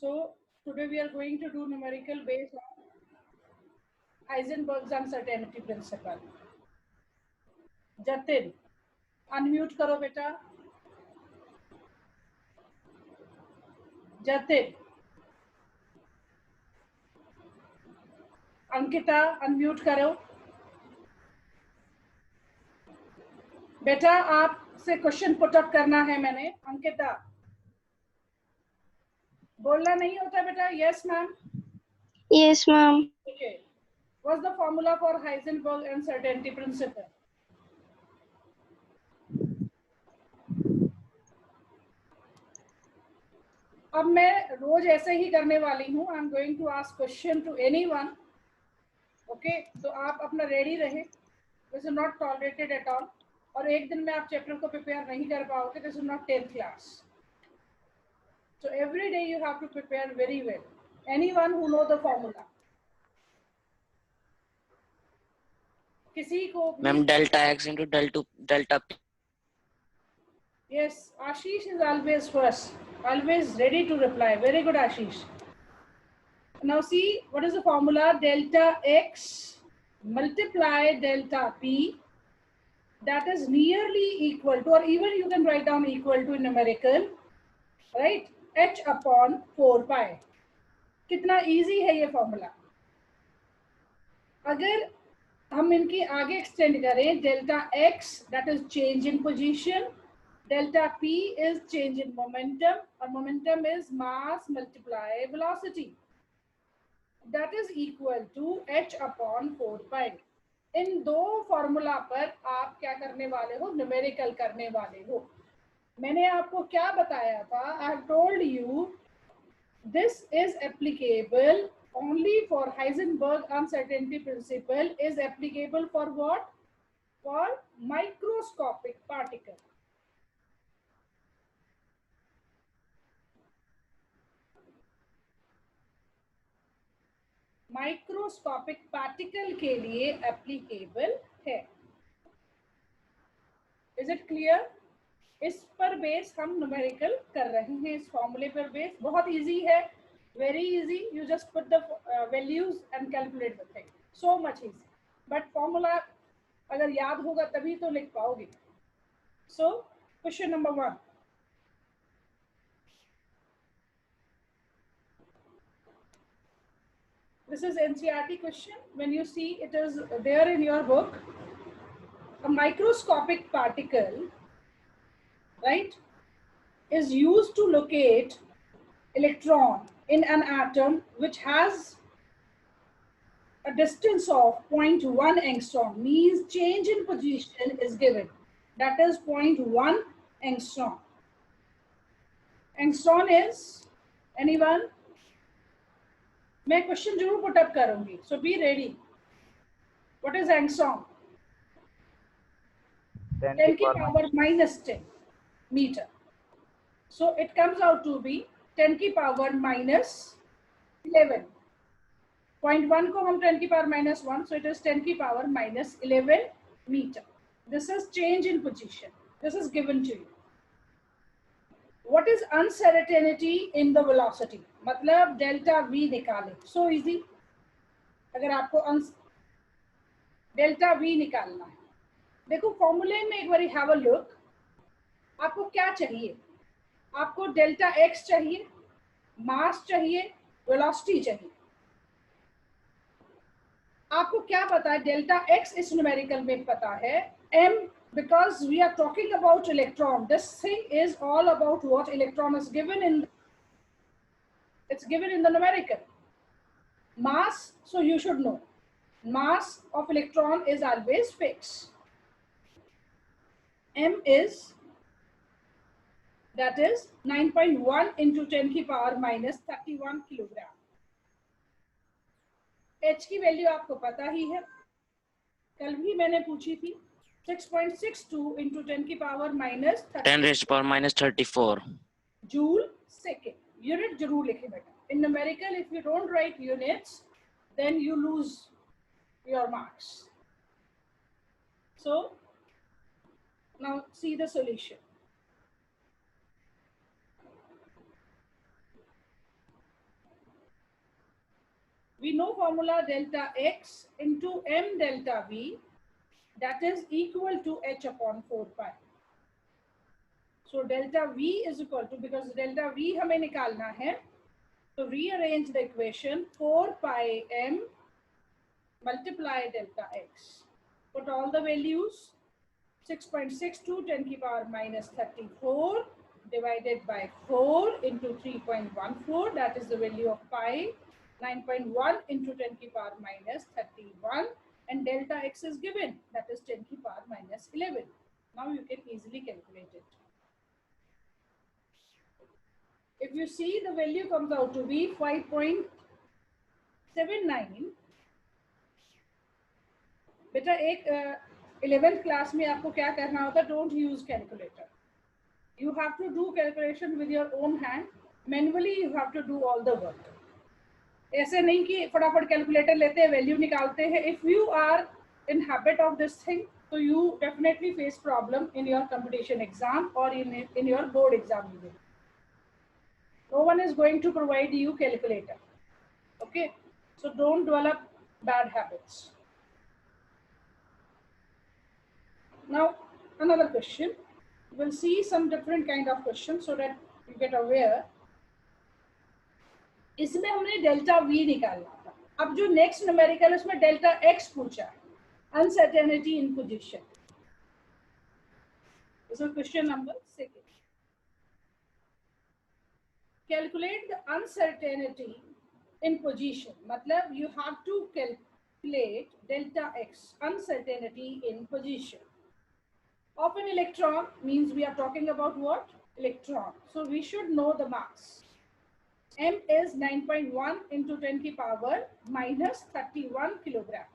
So today we are going to do numerical based on Heisenberg's uncertainty principle. Jatin, unmute करो बेटा. Jatin, Ankita unmute करो. बेटा आपसे question put up करना है मैंने. अंकिता बोलना नहीं होता बेटा. Yes ma'am. Yes, ma'am. Okay. What's the formula for Heisenberg uncertainty principle? अब मैं रोज ऐसे ही करने वाली हूँ. I am going to ask question to anyone. Okay, तो आप अपना रेडी रहे. This is not tolerated at all. और एक दिन में आप चैप्टर को प्रिपेयर नहीं कर पाओगे. This is not 10th class. So every day you have to prepare very well. Anyone who know the formula? किसी को ma'am delta x into delta p. Yes, Ashish is always first, always ready to reply. Very good, Ashish. Now see, what is the formula? Delta x multiply delta p, that is nearly equal to, or even you can write down equal to in numerical, right? H upon 4 pi. कितना easy है ये formula. अगर हम इनकी आगे extend करें, delta x that is change in position, delta p is change in momentum, or momentum is mass multiply velocity. That is equal to h upon 4 pi. इन दो formula पर आप क्या करने वाले हो? न्यूमेरिकल करने वाले हो. मैंने आपको क्या बताया था? I have told you this is applicable only for Heisenberg uncertainty principle is applicable for what? For microscopic particle. Microscopic particle के लिए एप्लीकेबल है. Is it clear? इस पर बेस हम न्यूमेरिकल कर रहे हैं. इस फॉर्मूले पर बेस बहुत इजी है. Very easy. You just put the values and calculate the thing. So much easy. But formula अगर याद होगा तभी तो लिख पाओगे. So question number 1. This is NCERT question. When you see it is there in your book, a microscopic particle, right, is used to locate electron in an atom which has a distance of 0.1 angstrom. Means change in position is given. That is 0.1 angstrom. Angstrom is, anyone? मैं question जरूर put up करूंगी. So be ready. What is angstrom? 10 की power -10 metre. So it comes out to be 10 की power -11. 0.1 को हम 10 की power -1, so it is 10 की power -11 metre. This is change in position. This is given to you. What is uncertainty in the velocity? मतलब delta v निकाले. So easy. अगर आपको delta v निकालना है, देखो फॉर्मूले में एक बारी हैव अ लुक. आपको क्या चाहिए? आपको डेल्टा x चाहिए, मास चाहिए, वेलोसिटी चाहिए. आपको क्या पता है? डेल्टा x इस न्यूमेरिकल में पता है. m, because we are talking about electron, this thing is all about what? Electron is given in, it's given in the numerical. Mass, so you should know mass of electron is always fixed. M is, that is 9.1 into 10 की power -31 kilogram. H की value आपको पता ही है, कल भी मैंने पूछी थी. 6.62 into 10 की पावर -34 जूल सेकेंड. यूनिट जरूर लिखे बेटा. In numerical, if you don't write units, then you lose your marks. So now see the solution. We know formula delta x into m delta v, that is equal to h upon 4 pi. So delta v is equal to, because delta v हमें निकालना है, so rearrange the equation 4 pi m multiply delta x. Put all the values. 6.62 10 की power minus 34 divided by 4 into 3.14, that is the value of pi. 9.1 into 10 की power minus 31, and delta x is given, that is 10 की power minus 11. Now you can easily calculate it. If you see, the value comes out to be 5.79. बेटा एक 11th class में आपको क्या करना होता है, don't use calculator. You have to do calculation with your own hand. Manually you have to do all the work. ऐसे नहीं कि फटाफट कैलकुलेटर लेते हैं, वैल्यू निकालते हैं. If you are in habit of this thing, so you definitely face problem in your competition exam or in your board exam even. No one is going to provide you calculator. Okay, so don't develop bad habits. Now another question. We'll see some different kind of questions so that you get aware. इसमें हमने delta we निकालना था. अब जो next numerical उसमें delta x पूछा है, uncertainty in position. This is question number 2. Calculate the uncertainty in position. मतलब you have to calculate delta x, uncertainty in position of an electron. Means we are talking about what? Electron. So we should know the mass. M is 9.1 into 10 की power minus 31 kilogram.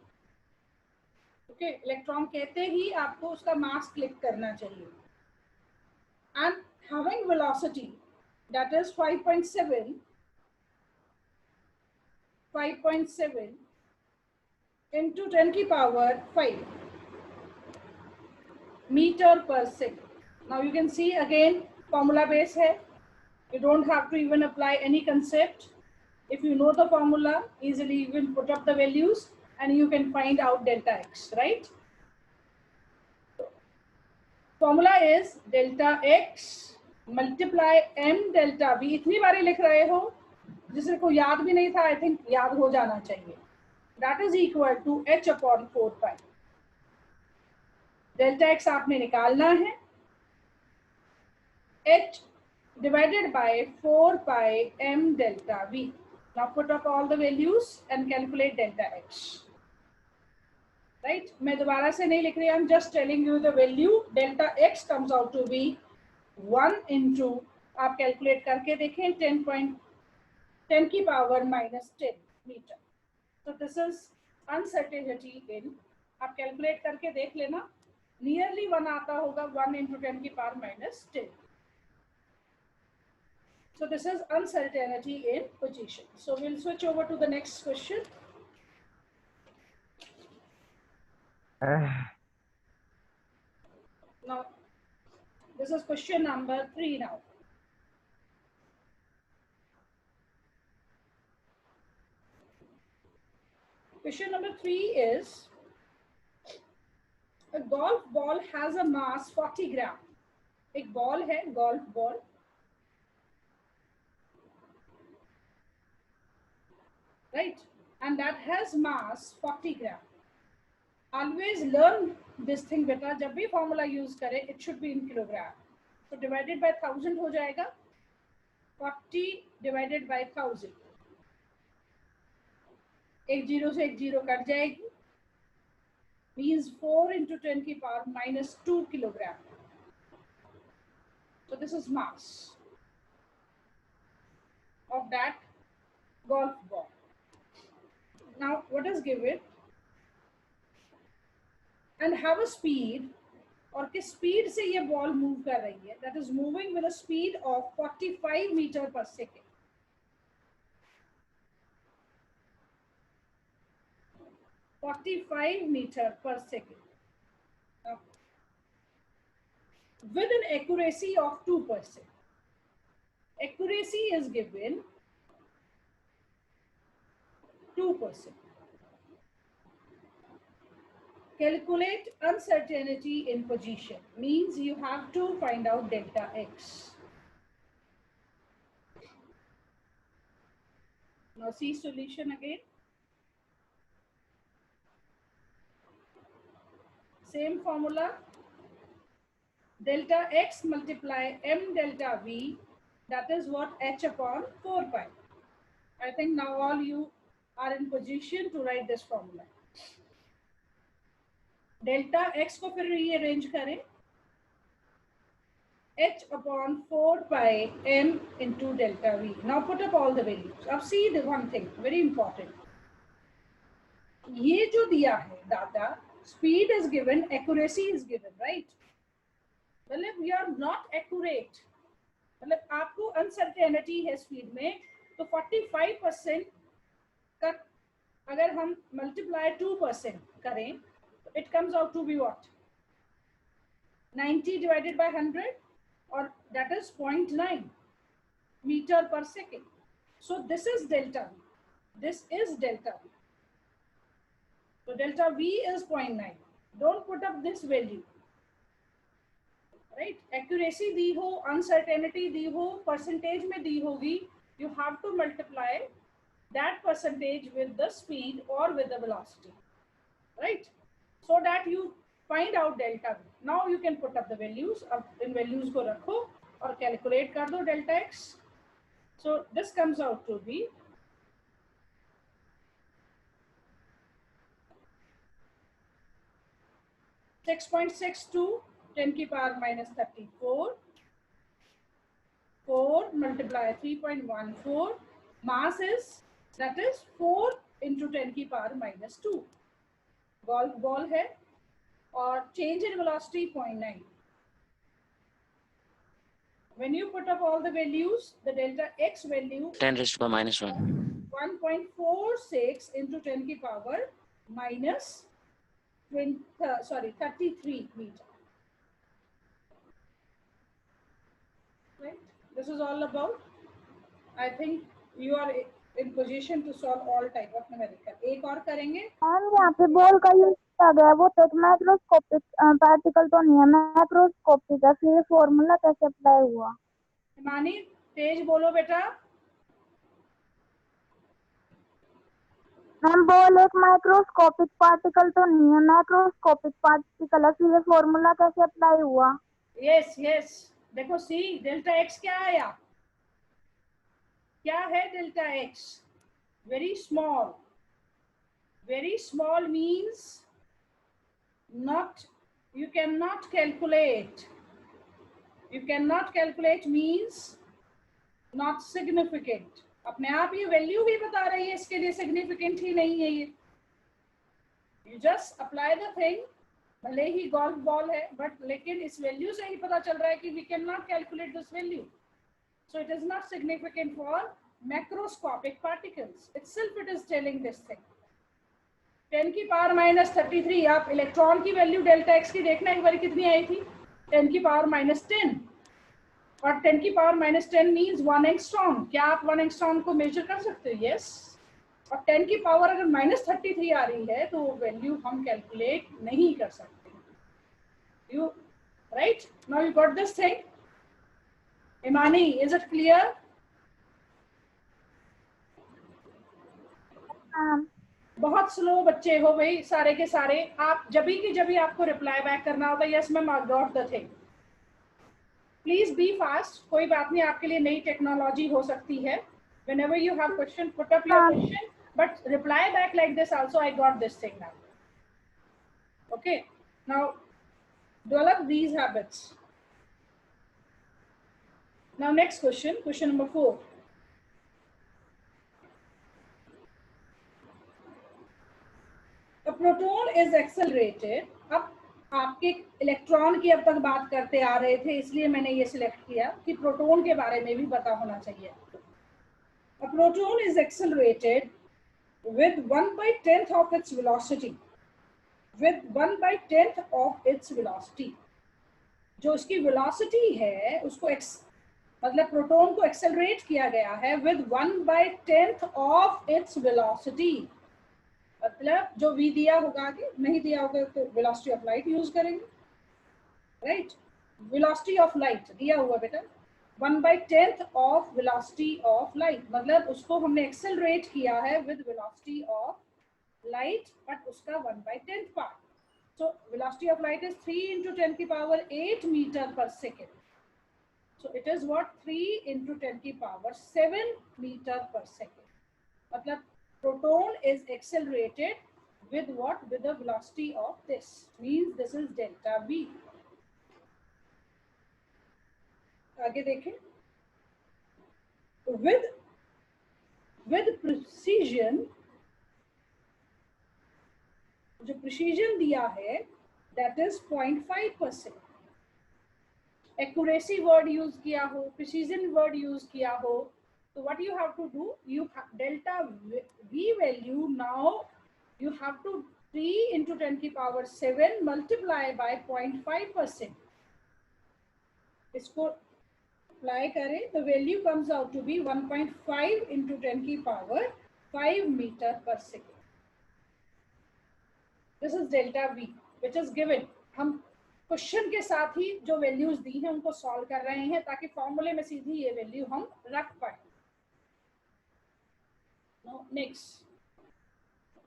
Okay, electron कहते ही आपको उसका mass click करना चाहिए. And having velocity, that is 5.7 into 10 की power 5 meter per second. Now you can see again formula base है. You don't have to even apply any concept. If you know the formula, easily you can put up the values and you can find out delta x, right? Formula is delta x multiply m delta v. इतनी बारी लिख रहे हो, जिसे को याद भी नहीं था, I think याद हो जाना चाहिए. That is equal to h upon 4 pi. Delta x आपने निकालना है. h divided by 4 pi m delta v. Now put up all the values and calculate delta x. Right? मैं दोबारा से नहीं लिख रही. I'm just telling you the value. Delta x comes out to be 1 into, आप calculate करके देखें, 10 की power minus 10 meter. So this is uncertainty in. आप calculate करके देख लेना. Nearly 1 आता होगा, 1 into 10 की power minus 10. So this is uncertainty in position. So we'll switch over to the next question. Now, this is question number 3 now. Question number 3 is, a golf ball has a mass 40 gram. एक ball है, golf ball. Right? And that has mass 40 gram. Always learn this thing beta. जब भी formula use करें, it should be in kilogram. So divided by 1000 हो जाएगा. 40 divided by 1000. एक zero से एक जीरो कट जाएगी. Means 4 into 10 की power minus 2 kilogram. So this is mass of that golf ball. Now what is given? And have a speed, और किस speed से ये ball move कर रही है? That is moving with a speed of 45 meter per second. 45 meter per second. Now, with an accuracy of 2%. Accuracy is given 2%. Calculate uncertainty in position means you have to find out delta x. Now see solution again. Same formula. Delta x multiply m delta v, that is what h upon 4 pi. I think now all you are in position to write this formula. Delta x को फिर rearrange करें. H upon 4 pi m into delta v. Now put up all the values. Now see the one thing, very important. ये जो दिया है data, speed is given, accuracy is given, right? मतलब you are not accurate. मतलब आपको uncertainty है speed में, तो 45% का अगर हम मल्टीप्लाई 2% करें तो it comes out to be what 90 divided by 100 और that is 0.9 metre per second. So this is delta v. This is delta v. So delta v is 0.9. Don't put up this value. Right? Accuracy दी हो, uncertainty दी हो, percentage में दी होगी. You have to multiply that percentage with the speed or with the velocity. Right? So that you find out delta v. Now you can put up the values. अब इन values को रखो और calculate कर दो delta x. So this comes out to be 6.62 10 की power minus 34. 4 multiply 3.14. Mass is, that is 4 into 10 की power minus 2. Golf ball है और change in velocity 0.9. When you put up all the values, the delta x value 10 raised to the power minus 1. 1.46 into 10 की power minus 33 meter. Right? This is all about. I think you are in position to solve all type of numerical. एक और करेंगे. Ma'am यहाँ पे ball का use किया गया वो तो एक माइक्रोस्कोपिक पार्टिकल तो नहीं है, मैक्रोस्कोपिक है. फिर फॉर्मूला कैसे अप्लाई हुआ? हिमानी तेज बोलो बेटा. मैम बॉल एक माइक्रोस्कोपिक पार्टिकल तो नहीं है, मैक्रोस्कोपिक पार्टिकल है. फिर फॉर्मूला कैसे अप्लाई हुआ? Yes yes. देखो सी डेल्टा एक्स क्या आया? क्या है delta x? Very small. Very small means not, you cannot calculate. You cannot calculate means not significant. अपने आप ये वैल्यू भी बता रही है, इसके लिए सिग्निफिकेंट ही नहीं है ये. You just apply the thing. भले ही गोल्फ बॉल है बट लेकिन इस वैल्यू से ही पता चल रहा है कि we cannot calculate this value. So it is not significant for macroscopic particles. Itself it is telling this thing. 10 की पावर माइनस 33. आप इलेक्ट्रॉन की वैल्यू डेल्टा एक्स की देखना एक बार कितनी आई थी? 10 की पावर माइनस 10. और 10 की पावर माइनस 10 मीन्स 1 एंगस्ट्रॉम. क्या आप 1 एंगस्ट्रॉम को मेजर कर सकते हो? यस. और 10 की पावर अगर माइनस 33 आ रही है तो वैल्यू हम कैलकुलेट नहीं कर सकते. You right? Now you got this thing. Imani, is it clear? बहुत स्लो बच्चे हो भाई सारे के सारे. आप जब भी आपको रिप्लाई बैक करना होता है yes ma'am I got the thing. Please be fast. कोई बात नहीं, आपके लिए नई टेक्नोलॉजी हो सकती है. whenever you have question, put up your question, but reply back like this also, I got this thing now. Okay, now develop these habits. Now next question, question number 4. A proton is accelerated. अब आपके electron की अब तक बात करते आ रहे थे इसलिए मैंने ये सिलेक्ट किया कि प्रोटॉन के बारे में भी पता होना चाहिए. A proton is accelerated with 1/10th of its velocity. With 1/10th of its velocity. जो उसकी velocity है उसको मतलब प्रोटॉन को एक्सेलरेट किया गया है विद 1/10 ऑफ इट्स वेलोसिटी। मतलब जो v दिया होगा कि नहीं दिया होगा तो वेलोसिटी ऑफ लाइट यूज करेंगे, राइट। वेलोसिटी ऑफ लाइट दिया हुआ बेटा 1/10 ऑफ वेलोसिटी ऑफ लाइट, मतलब उसको हमने एक्सेलरेट किया है with velocity of light but उसका 1/10 part. So velocity of light is 3 into 10 की power 8 meter per second. So it is what 3 into 10 की power 7 meter per second. मतलब proton is accelerated with what? With the velocity of this. Means this is delta V. आगे देखें. With precision, जो precision दिया है that is 0.5%. Accuracy word use किया हो, precision word use किया हो, so what you have to do, you have delta v value now you have to 3 into 10 की power 7 multiply by 0.5%. इसको apply करें तो value comes out to be 1.5 into 10 की power 5 meter per second. This is delta v which is given. हम question के साथ ही जो values दी हैं उनको सॉल्व कर रहे हैं ताकि फॉर्मूले में सीधी ये वैल्यू हम रख पाए. Next,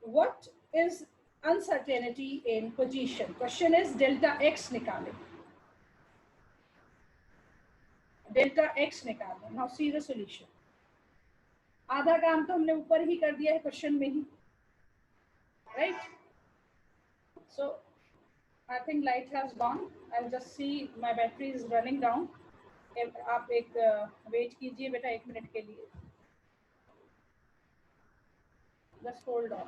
what is uncertainty in position? Question is delta x निकालें. डेल्टा एक्स निकालें. Now see the solution. आधा काम तो हमने ऊपर ही कर दिया है क्वेश्चन में ही, right? So I think light has gone. I'll just see my battery is running down. आप एक वेट कीजिए बेटा 1 मिनट के लिए. Just hold on.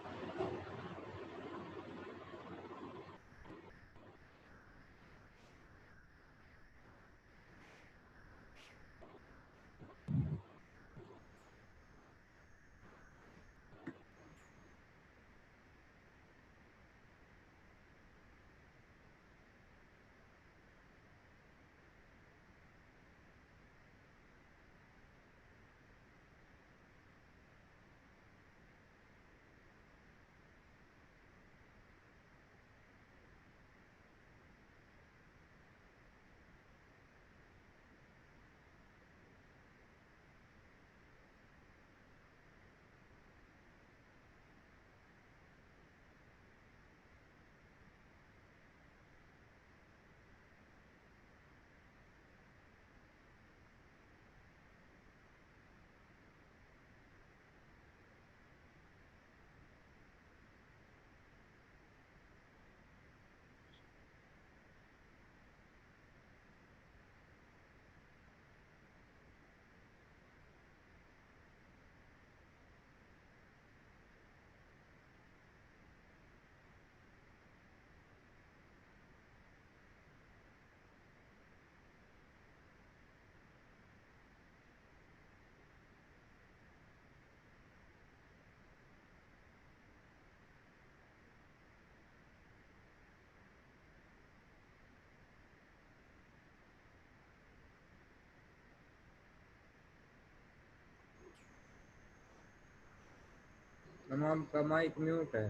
मैम आपका माइक म्यूट है.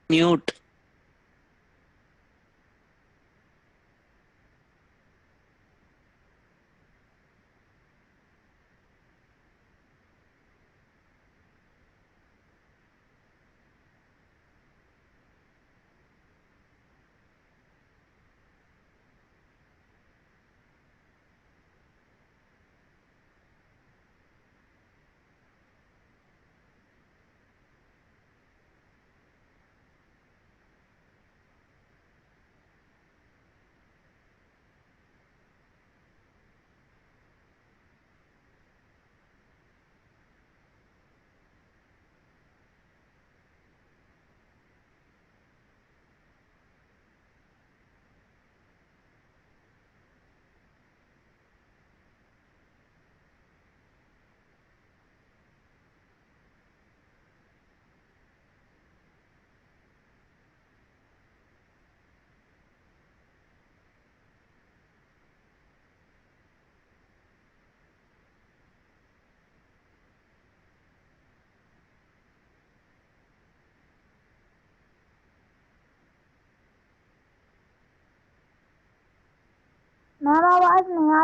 Mute.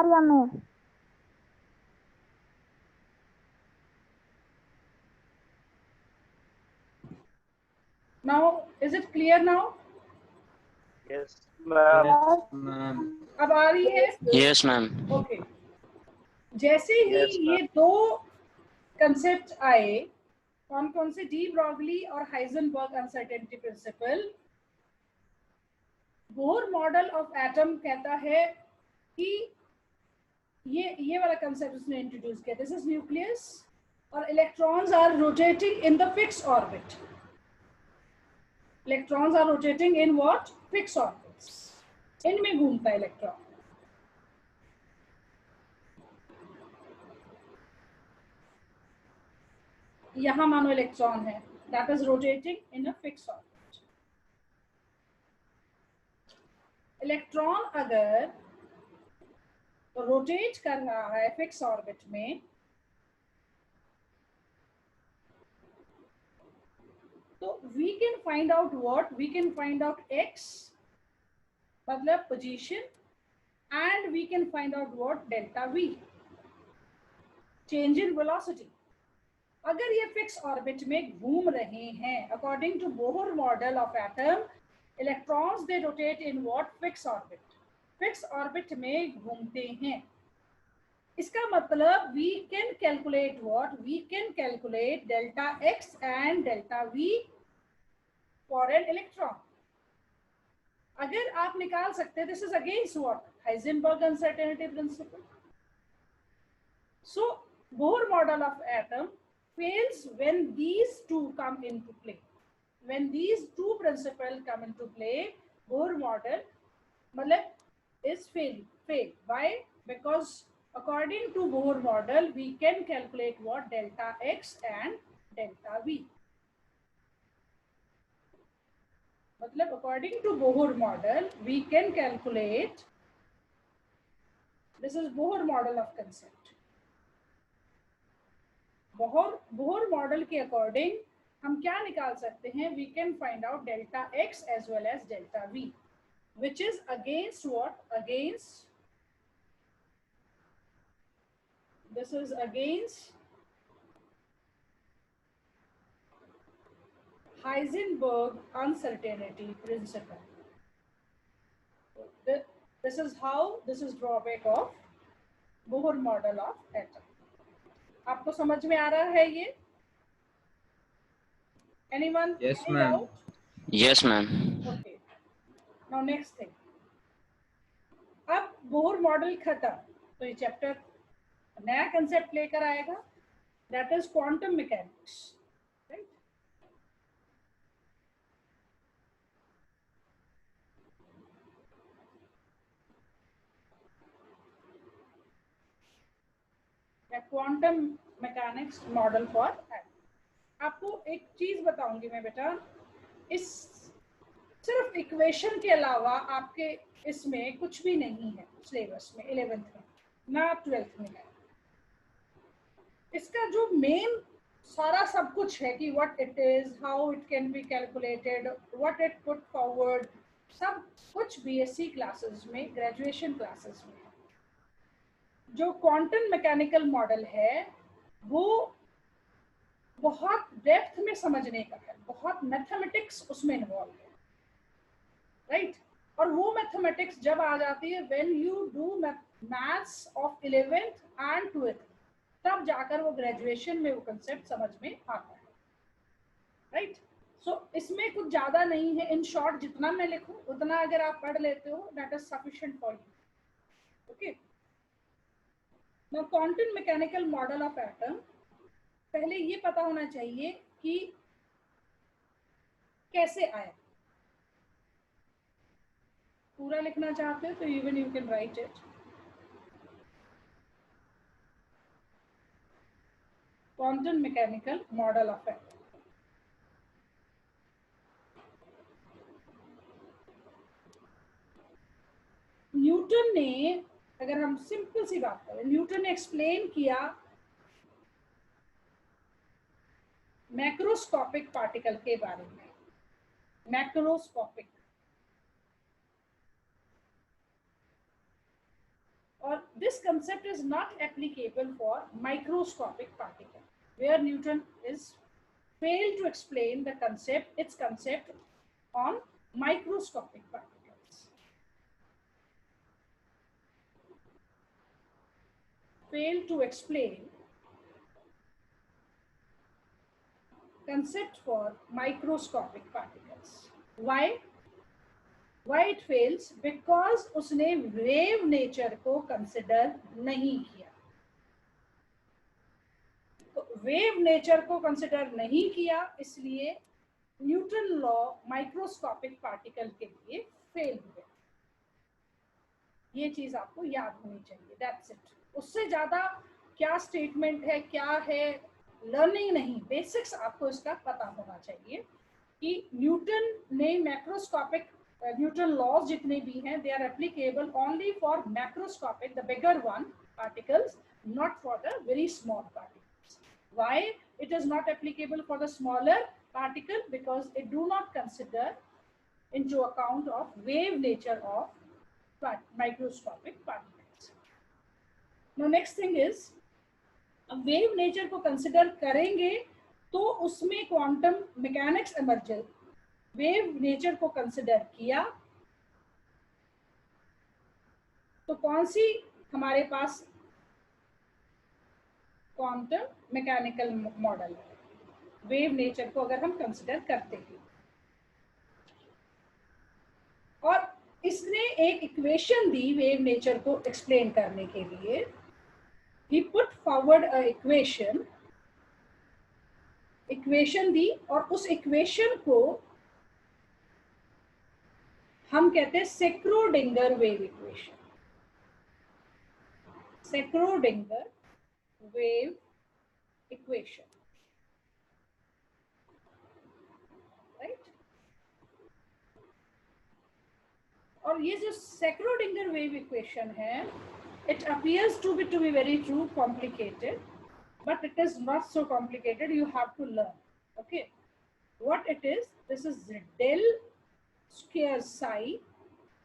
आर्या में। Now, is it clear now? Yes, ma'am. Yes, ma'am. अब आ रही है? Yes, ma'am. ओके। जैसे ही Yes, ma'am. ये दो कंसेप्ट आए, कौन कौन से? डी ब्रॉगली और Heisenberg uncertainty principle. Bohr model of atom कहता है कि ये वाला कंसेप्ट उसने इंट्रोड्यूस किया, दिस इज न्यूक्लियस और electrons are rotating in the fix orbit. Electrons are rotating in what? Fix orbits. इनमें घूमता है इलेक्ट्रॉन। यहां मानो इलेक्ट्रॉन है, that is rotating in a fix orbit. Electron अगर रोटेट कर रहा है फिक्स ऑर्बिट में, तो we can find out what? We can find out x मतलब position, and we can find out what? Delta v, change in velocity. अगर ये fix orbit में घूम रहे हैं, according to Bohr model of atom, electrons they rotate in what? Fix orbit. Fix orbit में घूमते हैं। इसका मतलब we can calculate what? We can calculate delta x and delta v for an electron. अगर आप निकाल सकते हैं, this is against what? Heisenberg uncertainty principal. So Bohr model of atom fails when these two come into play. When these two principles come into play, Bohr model मतलब is fail. Why? Because according to Bohr model, we can calculate what? Delta x and delta v. मतलब according to Bohr model, we can calculate. This is Bohr model of concept. Bohr model के according हम क्या निकाल सकते हैं? We can find out delta x as well as delta v, which is against what? Against, this is against Heisenberg uncertainty principle. This is how, this is drawback of Bohr model of atom. आपको समझ में आ रहा है ये? Anyone? Yes, Any ma'am. doubt? Yes, ma'am. Okay. Now next thing. अब Bohr model खत्म, तो ये चैप्टर नया कंसेप्ट लेकर आएगा, that is quantum mechanics, right? Quantum mechanics model for atom. आपको एक चीज बताऊंगी मैं बेटा, इस सिर्फ इक्वेशन के अलावा आपके इसमें कुछ भी नहीं है सिलेबस में, 11th में ना 12th में है। इसका जो मेन सारा सब कुछ है कि what it is, how it can be calculated, what it put forward, सब कुछ बीएससी क्लासेस में, ग्रेजुएशन क्लासेस में है। जो क्वांटम मैकेनिकल मॉडल है वो बहुत डेप्थ में समझने का है, बहुत मैथमेटिक्स उसमें इन्वॉल्व है, राइट? और वो मैथमेटिक्स जब आ जाती है when you do maths of 11th and 12th, तब जाकर वो ग्रेजुएशन में वो कंसेप्ट समझ में आता है, राइट? सो इसमें कुछ ज्यादा नहीं है। इन शॉर्ट जितना मैं लिखूं उतना अगर आप पढ़ लेते हो, that is sufficient for you. Okay, now quantum mechanical model of atom, पहले ये पता होना चाहिए कि कैसे आया। पूरा लिखना चाहते हो तो even you can write it. Quantum mechanical model of atom, Newton ने, अगर हम सिंपल सी बात करें, न्यूटन ने एक्सप्लेन किया मैक्रोस्कोपिक पार्टिकल के बारे में। मैक्रोस्कोपिक, और this this concept is not applicable for microscopic particle, where Newton is failed to explain the concept, its concept on microscopic particles. Failed to explain concept for microscopic particles. Why? Why it fails? Because उसने wave nature को consider नहीं किया. तो wave nature को consider नहीं किया, इसलिए Newton law microscopic particle के लिए फेल हुए. ये चीज आपको याद होनी चाहिए. That's it. उससे ज्यादा क्या स्टेटमेंट है, क्या है, लर्निंग नहीं, बेसिक्स आपको इसका पता होना चाहिए कि न्यूटन ने मैक्रोस्कोपिक न्यूटन लॉज जितने भी हैं, they are applicable only for macroscopic, the bigger one particles, not for the very small particles. Why it is not applicable for the smaller particle? Because it do not consider into account of wave nature of microscopic particles. Now next thing is, अब wave nature को consider करेंगे तो उसमें quantum mechanics emerges. wave nature को consider किया तो कौन सी हमारे पास क्वांटम मैकेनिकल मॉडल है? वेव नेचर को अगर हम कंसिडर करते हैं, और इसने एक इक्वेशन दी वेव नेचर को एक्सप्लेन करने के लिए. He put forward a equation दी, और उस इक्वेशन को हम कहते हैं Schrodinger wave equation. Schrodinger wave equation, right? और ये जो सेक्रोडिंगर वेव इक्वेशन है, it appears to be very true complicated, but it is not so complicated. You have to learn. Okay, what it is? This is del square psi.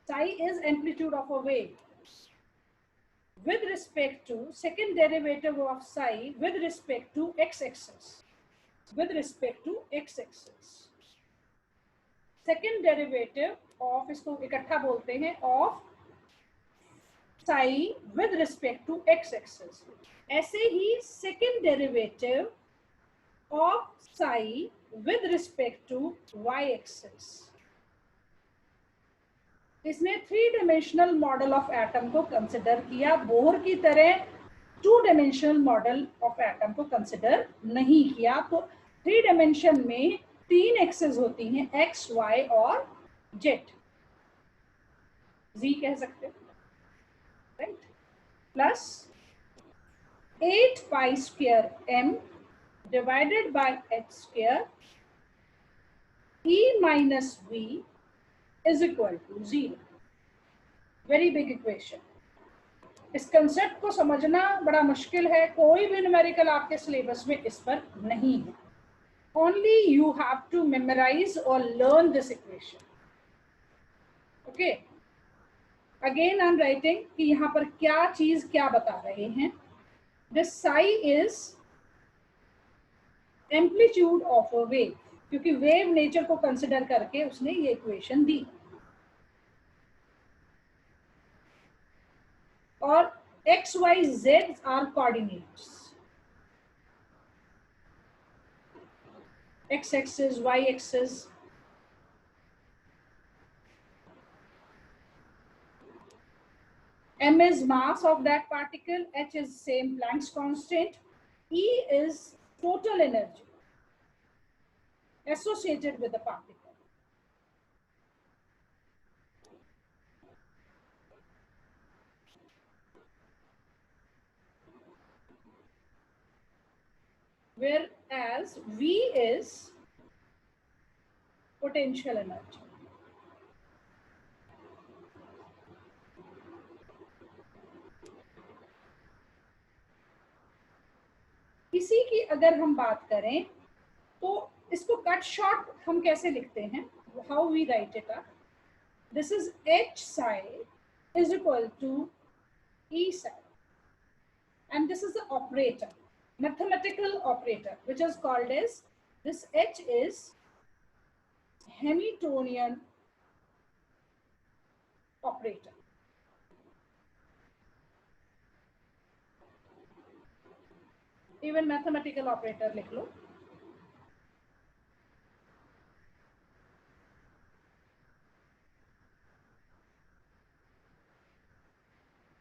Psi is amplitude of a wave with respect to second derivative of psi with respect to x-axis. With respect to x-axis, second derivative of, इसको इकट्ठा बोलते हैं, of psi with respect to x-axis. ऐसे ही second derivative of psi with respect to y-axis. इसने 3 dimensional model of atom को consider किया. Bore की तरह 2 डायमेंशनल मॉडल ऑफ एटम को कंसिडर नहीं किया. तो 3 डायमेंशन में 3 एक्सेस होती हैं, एक्स, वाई और जेड, जी कह सकते हैं, right? Plus 8 pi square M divided by H square E minus V is equal to 0. Very big equation. इस कंसेप्ट को समझना बड़ा मुश्किल है. कोई भी न्यूमेरिकल आपके सिलेबस में इस पर नहीं है. Only you have to memorize or learn this equation. Okay. Again I'm writing कि यहाँ पर क्या चीज क्या बता रहे हैं. This psi is amplitude of a wave, क्योंकि वेव नेचर को कंसिडर करके उसने ये इक्वेशन दी. और x, y, z are coordinates. x axis, y axis. m is mass of that particle, h is same Planck's constant, E is total energy associated with the particle. Whereas V is potential energy. इसी की अगर हम बात करें तो इसको cut short हम कैसे लिखते हैं? How we write it? This is h psi is equal to E psi. and this is the operator, mathematical operator, which is called as, this H is Hamiltonian operator. Even mathematical operator लिख लो.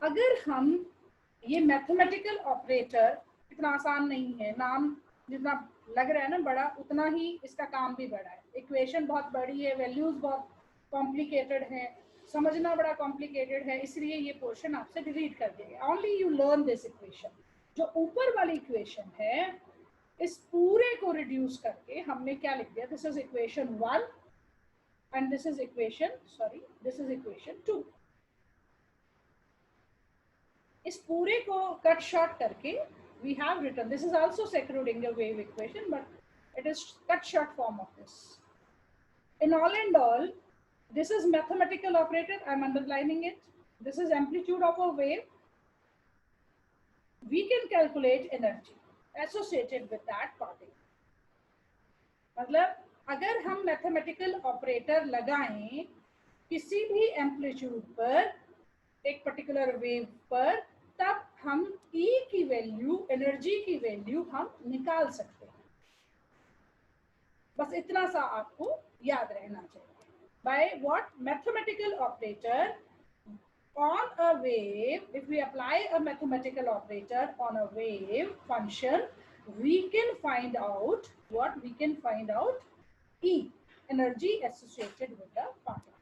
अगर हम ये mathematical operator, इतना आसान नहीं है, नाम जितना लग रहा है ना बड़ा, उतना ही इसका काम भी बड़ा है. इक्वेशन बहुत बड़ी है, वैल्यूज बहुत कॉम्प्लिकेटेड है, समझना बड़ा कॉम्प्लिकेटेड है, इसलिए ये पोर्शन आपसे डिलीट कर दिया गया. Only you learn this equation. जो ऊपर वाली इक्वेशन है, इस पूरे को रिड्यूस करके हमने क्या लिख दिया, this is equation 1 and this is equation, sorry, this is equation 2. इस पूरे को कट शॉर्ट करके we have written, this is also Schrodinger wave equation, but it is cut short form of this. In all and all, this is mathematical operator, I am underlining it. This is amplitude of a wave. We can calculate energy associated with that particle. मतलब अगर हम mathematical operator लगाएं किसी भी amplitude पर, एक particular wave पर, तब हम E की वैल्यू, एनर्जी की वैल्यू हम निकाल सकते हैं. बस इतना सा आपको याद रहना चाहिए. By what? Mathematical operator on a wave, if we apply a mathematical operator on a wave function, we can find out what? We can find out E, energy associated with the particle.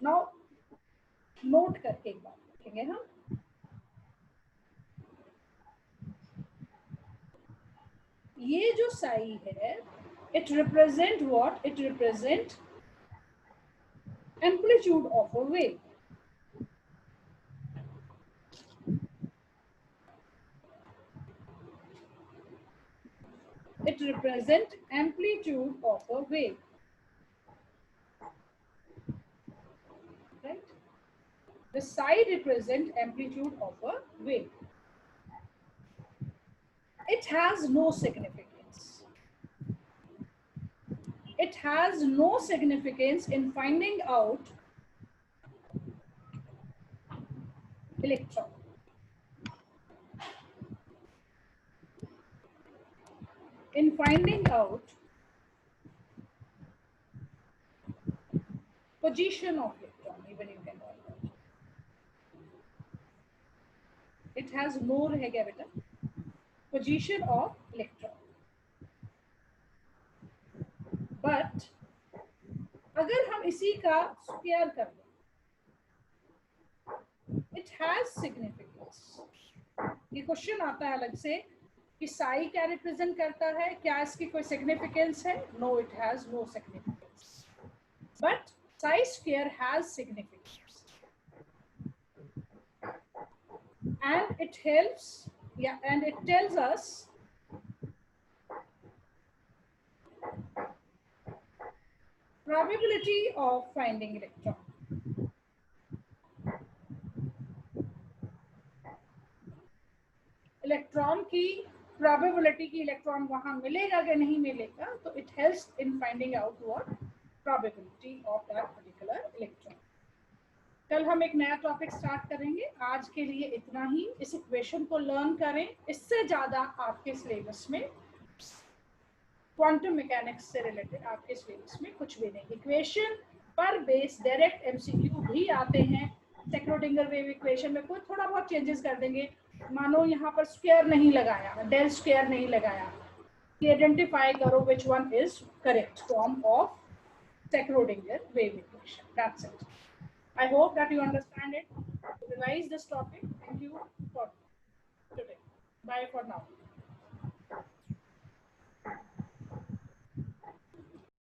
Now note करके एक बात देखेंगे हम. ये जो साई है, it represent what? It represent amplitude of a wave. It represent amplitude of a wave. Right? The psi represent amplitude of a wave. It has no significance. It has no significance in finding out electron. In finding out position of electron, even you can call it. It has no रहेगा बेटा, position of electron. But अगर हम इसी का square कर दें, it has significance. ये question आता है अलग से कि साई क्या रिप्रेजेंट करता है, क्या इसकी कोई सिग्निफिकेंस है? No, it has no significance. But psi square has significance and it helps, and it tells us probability of finding electron. Electron की probability की इलेक्ट्रॉन वहां मिलेगा कि नहीं मिलेगा, तो it helps in finding out what probability of that particular electron. कल हम एक नया टॉपिक स्टार्ट करेंगे. आज के लिए इतना ही. इस इक्वेशन को लर्न करें. इससे ज्यादा आपके सिलेबस में क्वांटम मैकेनिक्स से रिलेटेड आपके सिलेबस में कुछ भी नहीं. इक्वेशन पर बेस डायरेक्ट एमसीक्यू भी आते हैं. स्क्रोडिंगर वेव इक्वेशन में कोई थोड़ा बहुत चेंजेस कर देंगे. मानो यहाँ पर स्क्वायर नहीं लगाया, डेल स्क्वायर नहीं लगाया, आइडेंटिफाई करो which one is correct form of Schrodinger wave equation. That's it. I hope that you understand it. Revise this topic. Thank you for today. Bye for now.